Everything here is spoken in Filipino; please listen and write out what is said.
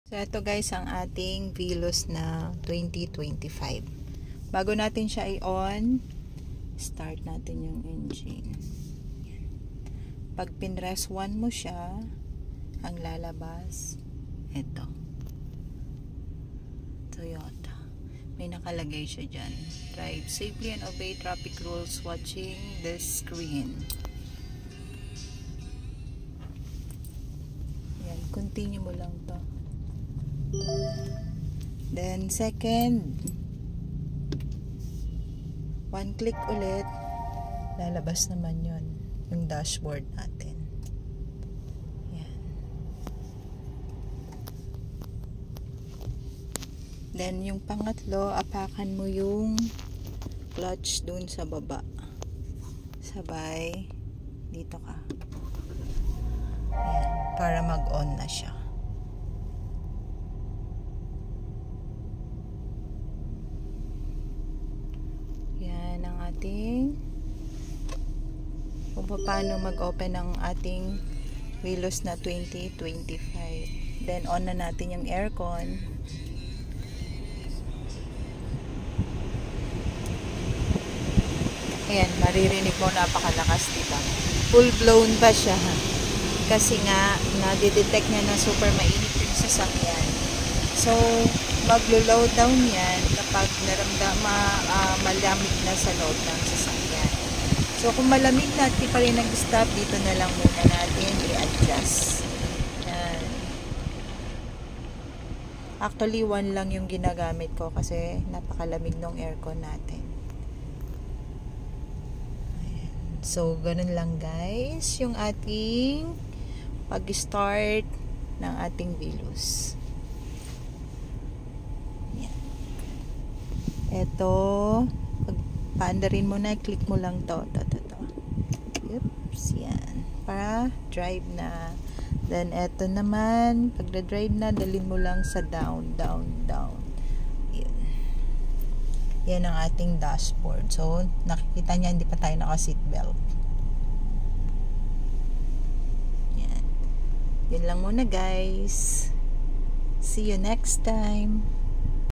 So ito guys ang ating Veloz na 2025. Bago natin siya i-on, start natin yung engine. Pag pinress 1 mo siya, ang lalabas ito. Toyota. May nakalagay siya dyan. Drive safely and obey traffic rules watching the screen. Yan, continue mo lang to. Then second, 1 click ulit, lalabas naman yun, yung dashboard natin. Yan. Then yung pangatlo, apakan mo yung clutch dun sa baba. Sabay dito ka. Yan, para mag-on na siya. Yan ang ating kung paano mag-open ng ating Veloz na 2025. Then on na natin yung aircon. Ayan, maririnig mo napakalakas, diba? Full blown pa siya. Kasi nga nadidetect niya na super mainit yung sasakyan. So maglo-load down yan kapag malamig na sa loob ng sasakyan. So kung malamig na at di pa rin nag-stop, dito na lang muna natin i-adjust. Yan. Actually 1 lang yung ginagamit ko kasi napakalamig ng aircon natin. Ayan. So ganun lang guys yung ating pag-start ng ating Veloz. Ito, pag paandarin mo na, click mo lang to. Oops, yan. Para drive na. Then, eto naman, pag na-drive na, dalhin mo lang sa down. Yan. Yan ang ating dashboard. So, nakikita niya, hindi pa tayo naka-seatbelt. Yan. Yan lang muna, guys. See you next time.